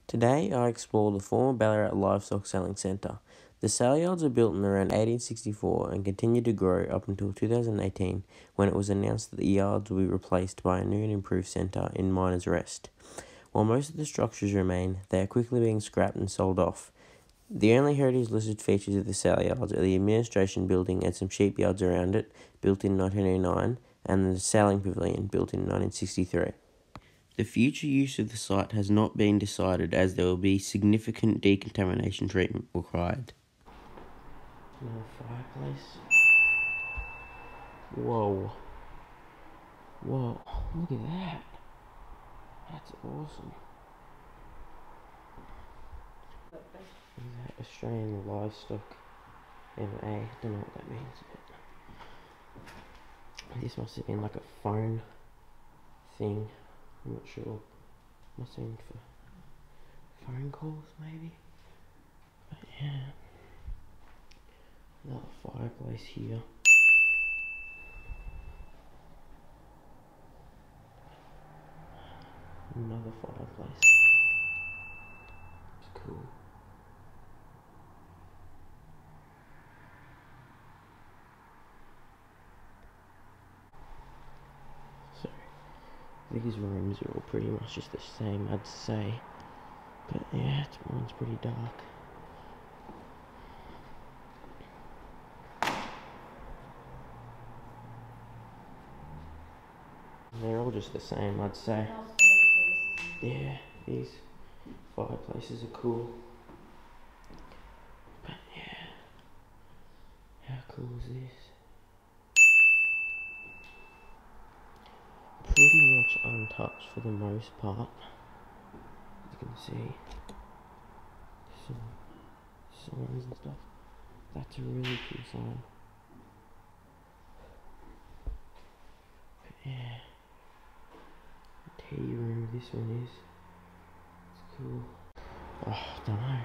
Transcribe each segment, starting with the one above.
Today I explore the former Ballarat Livestock Selling Centre. The Saleyards were built in around 1864 and continued to grow up until 2018 when it was announced that the yards will be replaced by a new and improved centre in Miners Rest. While most of the structures remain, they are quickly being scrapped and sold off. The only heritage listed features of the Saleyards are the administration building and some sheep yards around it, built in 1909, and the selling pavilion, built in 1963. The future use of the site has not been decided as there will be significant decontamination treatment required. Another fireplace. Whoa. Whoa, look at that. That's awesome. Is that Australian Livestock MA? Don't know what that means, but this must have been like a phone thing. I'm not sure. Must have been for phone calls, maybe. But yeah, another fireplace here. Another fireplace. It's cool. So these rooms are all pretty much just the same, I'd say. But yeah, mine's pretty dark. They're all just the same, I'd say. Yeah, these fireplaces are cool. But yeah, how cool is this? Pretty much untouched for the most part. As you can see, some signs and stuff. That's a really cool sign. But yeah, tea room this one is. It's cool. Oh, I don't know.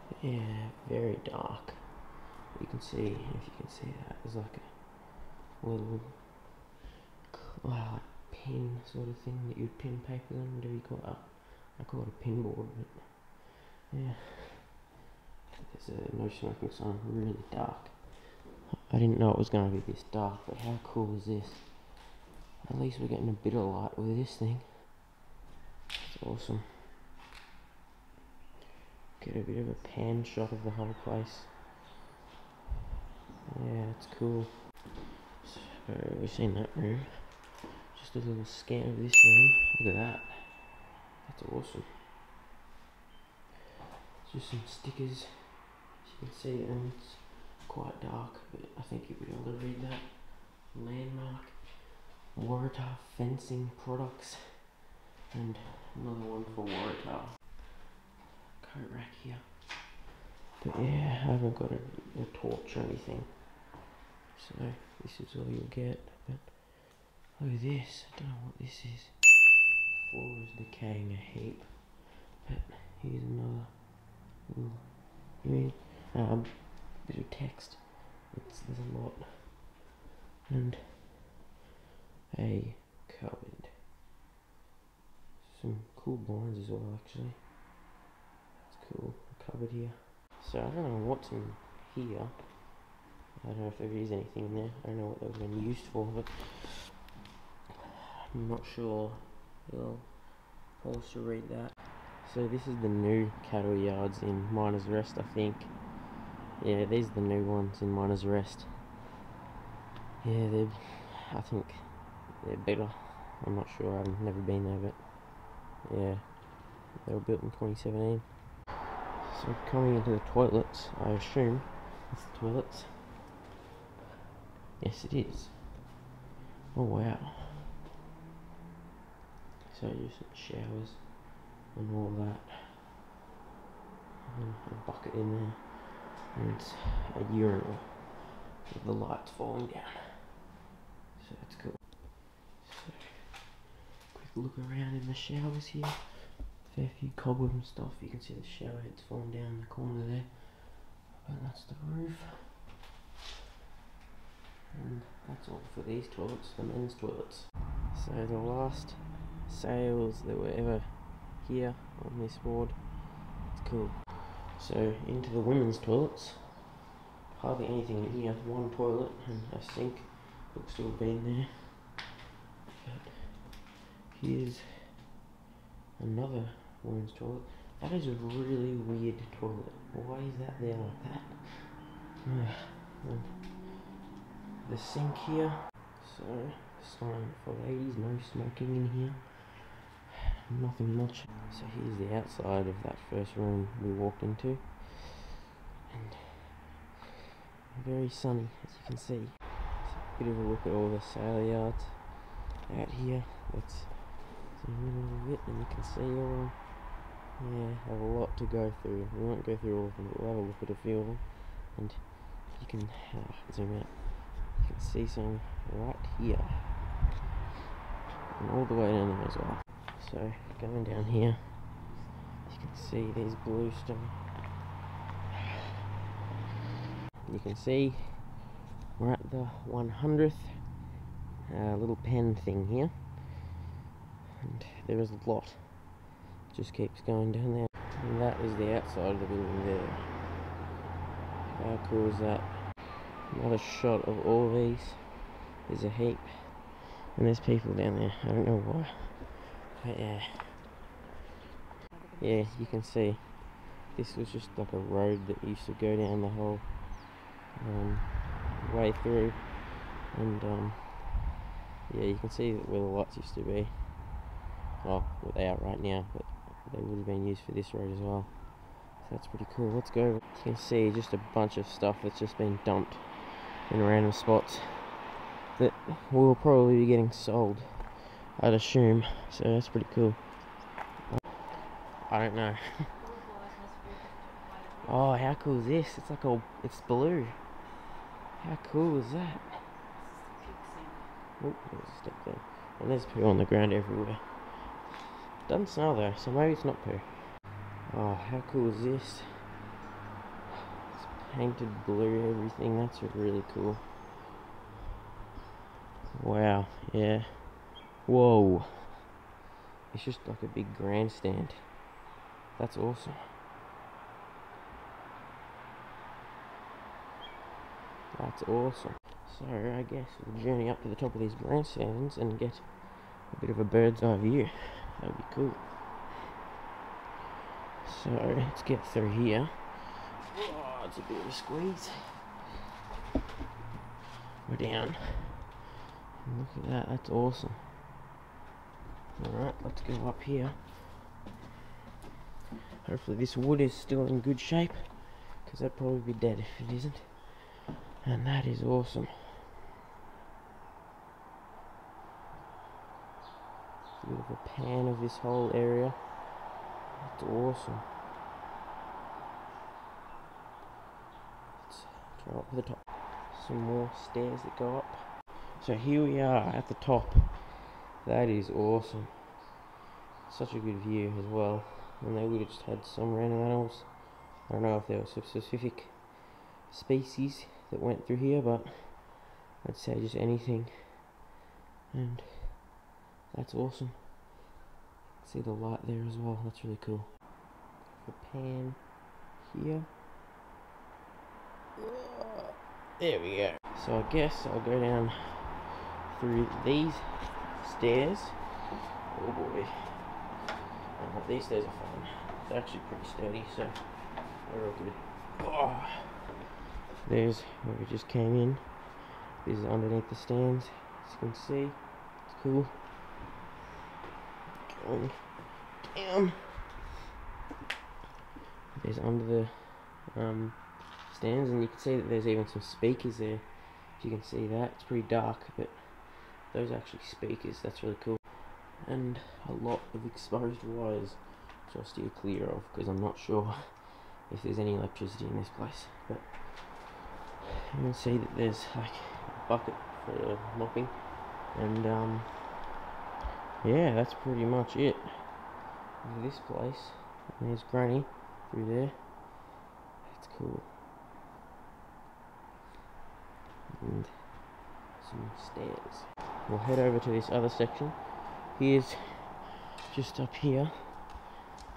But yeah, very dark. You can see, if you can see that, there's like a little pin sort of thing that you'd pin papers on. Whatever you call it? I call it a pin board, but yeah. There's a no smoking sign, really dark. I didn't know it was going to be this dark, but how cool is this? At least we're getting a bit of light with this thing. It's awesome. Get a bit of a pan shot of the whole place. Yeah, it's cool. So we've seen that room. Just a little scan of this room. Look at that. That's awesome. Just some stickers. As you can see, and it's quite dark, but I think you'll be able to read that. Landmark, Waratah fencing products, and another one for Waratah. Coat rack here. But yeah, I haven't got a torch or anything, so this is all you'll get. But look at this, I don't know what this is. The floor is decaying a heap, but here's another little bit of text. There's a lot, and a cupboard. Some cool blinds as well, actually. That's cool. A cupboard here. So I don't know what's in here. I don't know if there is anything in there. I don't know what they've been used for, but I'm not sure. You'll also read that. So this is the new cattle yards in Miners Rest, I think. Yeah, these are the new ones in Miners Rest. Yeah, I think they're better. I'm not sure, I've never been there, but yeah, they were built in 2017. So coming into the toilets, I assume it's the toilets. Yes, it is. Oh wow. So just some showers and all that. And a bucket in there. And it's a urinal with the lights falling down. So that's cool. So, quick look around in the showers here. Fair few cobweb and stuff. You can see the shower heads falling down in the corner there. And that's the roof. And that's all for these toilets, the men's toilets. So the last sales that were ever here on this ward. It's cool. So into the women's toilets. Hardly anything in here. One toilet and a sink. Looks to have been there. But here's another women's toilet. That is a really weird toilet. Why is that there like that? And the sink here. So, sign for ladies, no smoking in here. Nothing much. So here's the outside of that first room we walked into. And very sunny, as you can see. It's a bit of a look at all the Saleyards out here. Let's zoom in a little bit and you can see all. Yeah, have a lot to go through. We won't go through all of them, but we'll have a look at a few of them. And you can zoom out. You can see some right here. And all the way down there as well. So, going down here, you can see these bluestone. You can see we're at the 100th little pen thing here. And there is a lot. Just keeps going down there. And that is the outside of the building there. How cool is that? Another shot of all these. There's a heap. And there's people down there. I don't know why. But yeah. Yeah, you can see. This was just like a road that used to go down the whole way through. And yeah, you can see where the lights used to be. Well, they are right now, but they would have been used for this road as well. So that's pretty cool. Let's go. You can see just a bunch of stuff that's just been dumped in random spots that will probably be getting sold, I'd assume. So that's pretty cool. I don't know. Oh, how cool is this? It's like it's blue. How cool is that? Oh, there's a step there. And there's poo on the ground everywhere. Doesn't smell though, so maybe it's not poo. Oh, how cool is this? It's painted blue, everything. That's really cool. Wow, yeah. Whoa. It's just like a big grandstand. That's awesome. That's awesome. So, I guess we'll journey up to the top of these grandstands and get a bit of a bird's eye view. That would be cool. So, let's get through here. Oh, it's a bit of a squeeze. We're down. And look at that, that's awesome. Alright, let's go up here. Hopefully this wood is still in good shape, because that'd probably be dead if it isn't. And that is awesome. A bit of a pan of this whole area. That's awesome. Let's try up to the top. Some more stairs that go up. So here we are at the top. That is awesome. Such a good view as well. And they would have just had some random animals. I don't know if there was a specific species that went through here, but I'd say just anything. And that's awesome. See the light there as well. That's really cool. The pan here. There we go. So I guess I'll go down through these stairs. Oh boy. These stairs are fun. They're actually pretty sturdy, so they're all good. Oh. There's where we just came in. This is underneath the stands. As you can see, it's cool. Going down. There's under the stands, and you can see that there's even some speakers there. If you can see that, it's pretty dark, but those are actually speakers. That's really cool. And a lot of exposed wires, which I'll steer clear of because I'm not sure if there's any electricity in this place. But you can see that there's like a bucket for mopping, and yeah, that's pretty much it. This place, and there's Granny through there. That's cool. And some stairs. We'll head over to this other section. Here's just up here.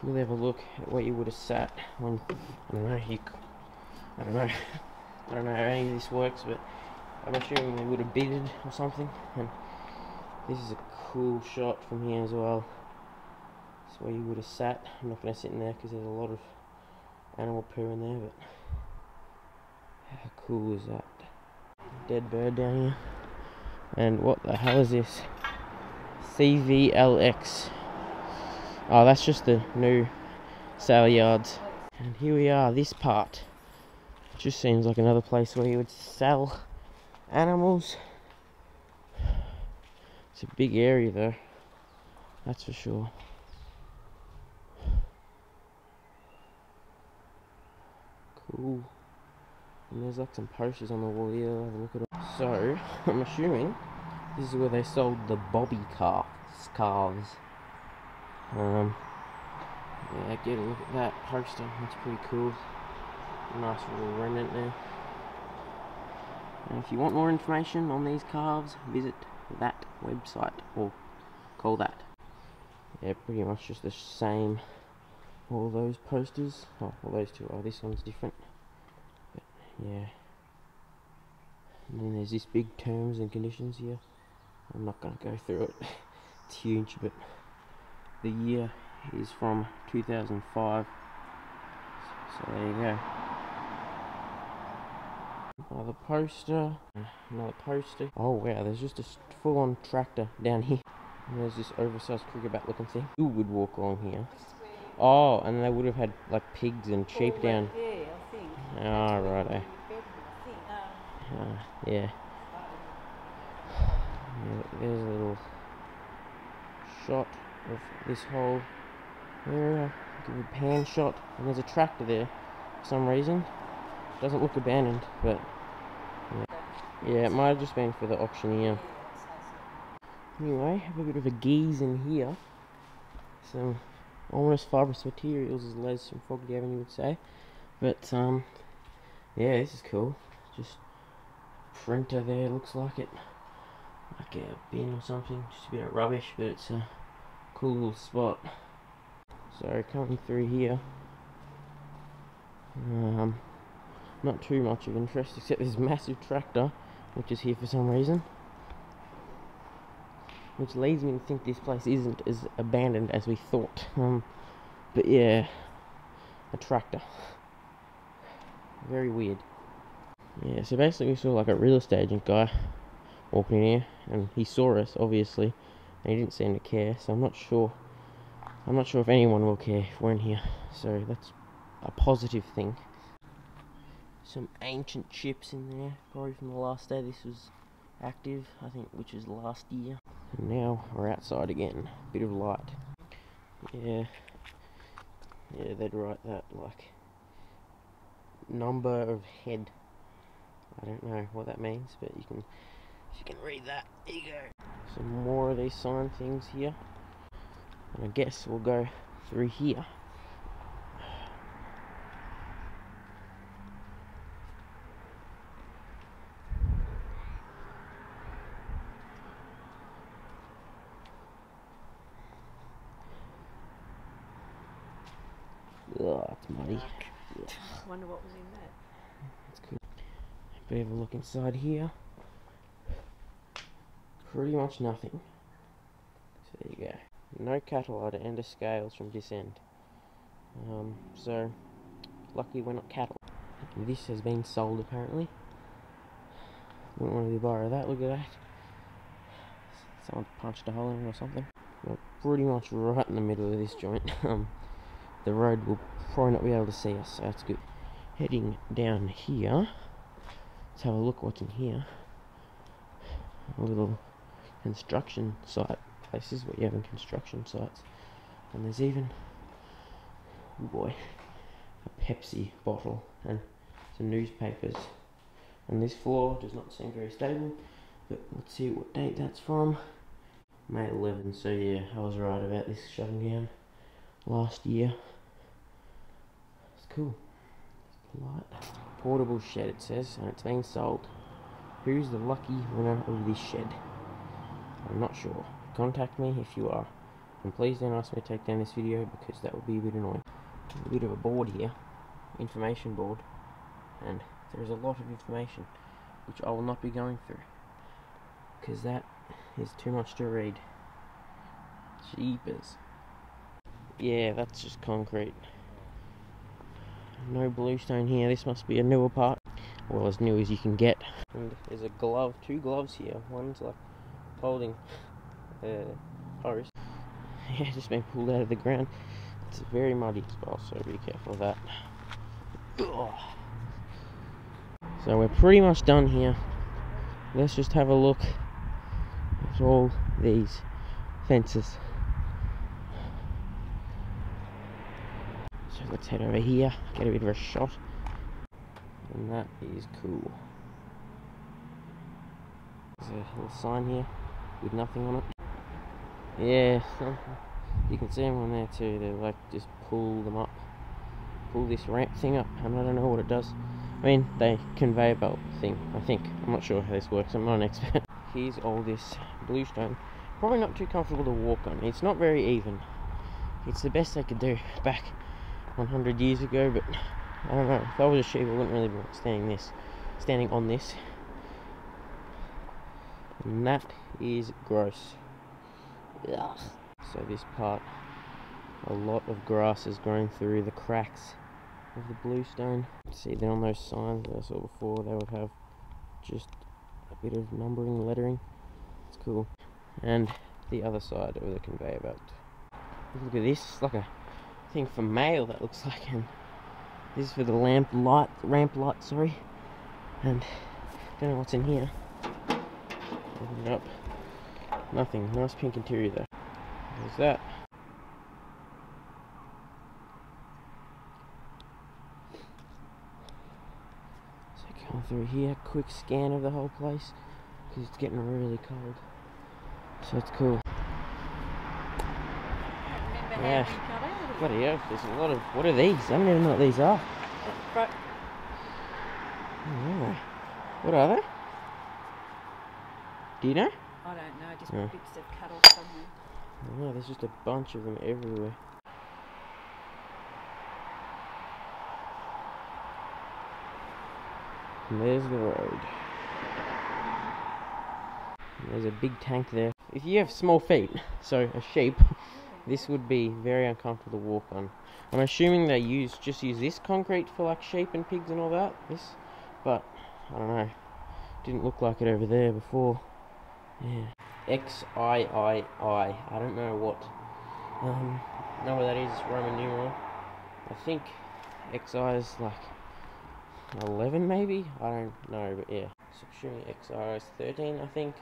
We'll have a look at where you would have sat when, I don't know how any of this works, but I'm assuming they would have bedded or something. And this is a cool shot from here as well. It's where you would have sat. I'm not going to sit in there because there's a lot of animal poo in there, but how cool is that? Dead bird down here. And what the hell is this? CVLX. Oh, that's just the new Saleyards. And here we are, this part. It just seems like another place where you would sell animals. It's a big area though, that's for sure. Cool. And there's like some posters on the wall here. Have a look at it. So, I'm assuming this is where they sold the bobby calves. Yeah, get a look at that poster. That's pretty cool. Nice little remnant there. And if you want more information on these calves, visit that website, or call that. Yeah, pretty much just the same. All those posters. Oh, well, those two are. This one's different. But yeah. And then there's this big terms and conditions here. I'm not going to go through it. It's huge, but the year is from 2005. So there you go. Another poster. Another poster. Oh wow, there's just a full-on tractor down here. And there's this oversized cricket bat looking thing. Who would walk along here? Oh, and they would have had like pigs and sheep down. Yeah, I think. Oh, righto. Yeah. There's a little shot of this whole area. Give a pan shot, and there's a tractor there for some reason. Doesn't look abandoned, but yeah, it might have just been for the auctioneer. Anyway, have a bit of a gaze in here. Some almost fibrous materials, as Les from Foggy Avenue would say. But yeah, this is cool. Just printer there, looks like it. Like a bin or something, just a bit of rubbish, but it's a cool little spot. So coming through here, not too much of interest except this massive tractor which is here for some reason, which leads me to think this place isn't as abandoned as we thought. But yeah, a tractor, very weird. Yeah, so basically we saw like a real estate agent guy walking in here, and he saw us obviously, and he didn't seem to care. So I'm not sure if anyone will care if we're in here. So that's a positive thing. Some ancient chips in there, probably from the last day this was active, I think, which was last year. And now we're outside again, bit of light. Yeah, they'd write that like number of head. I don't know what that means, but if you can read that, there you go. Some more of these sign things here, and I guess we'll go through here. Oh, it's muddy. I wonder what was in that. That's cool. But have a look inside here. Pretty much nothing. So there you go. No cattle are to enter scales from this end. So lucky we're not cattle. And this has been sold apparently. Wouldn't want to borrow that. Look at that. Someone punched a hole in it or something. We're pretty much right in the middle of this joint. The road will probably not be able to see us, so that's good. Heading down here, let's have a look what's in here. A little construction site places, what you have in construction sites. And there's even, oh boy, a Pepsi bottle and some newspapers. And this floor does not seem very stable, but let's see what date that's from. May 11, so yeah, I was right about this shutting down last year. It's cool. It's polite. Portable shed, it says, and it's been sold. Who's the lucky winner of this shed? I'm not sure. Contact me if you are. And please don't ask me to take down this video because that would be a bit annoying. A bit of a board here, information board, and there is a lot of information which I will not be going through because that is too much to read. Jeepers. Yeah, that's just concrete. No bluestone here. This must be a newer part. Well, as new as you can get. And there's a glove, 2 gloves here. One's like holding a hose. Yeah, just been pulled out of the ground. It's very muddy as well, so be careful of that. Ugh. So we're pretty much done here. Let's just have a look at all these fences. So let's head over here, get a bit of a shot. And that is cool. There's a little sign here with nothing on it. Yeah, you can see them on there too. They like just pull them up, pull this ramp thing up, and I don't know what it does. I mean, they conveyor belt thing, I think. I'm not sure how this works, I'm not an expert. Here's all this bluestone. Probably not too comfortable to walk on. It's not very even. It's the best they could do back 100 years ago, but I don't know. If I was a sheep, I wouldn't really be standing on this. And that is gross. Ugh. So this part, a lot of grass is growing through the cracks of the bluestone. See, then on those signs that I saw before, they would have just a bit of numbering, lettering. It's cool. And the other side of the conveyor belt. Look at this, it's like a thing for mail that looks like, and this is for the ramp light, sorry. And don't know what's in here. Open it up. Nothing. Nice pink interior though. There's that. So going through here, quick scan of the whole place because it's getting really cold. So it's cool. Yeah. Bloody hell, there's a lot of. What are these? I don't even know what these are. Oh, what are they? Do you know? I don't know, just Yeah. bits of cut off somewhere. Oh, there's just a bunch of them everywhere. And there's the road. And there's a big tank there. If you have small feet, so a sheep, this would be very uncomfortable to walk on. I'm assuming they just use this concrete for like sheep and pigs and all that. This, but I don't know. Didn't look like it over there before. Yeah. XIII. I don't know what. Know what that is. Roman numeral. I think XI is like 11 maybe. I don't know, but yeah. So assuming XI is 13, I think.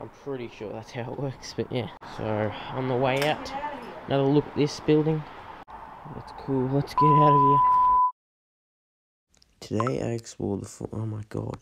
I'm pretty sure that's how it works, but yeah. So on the way out, another look at this building. That's cool. Let's get out of here. Today I explored the oh my god.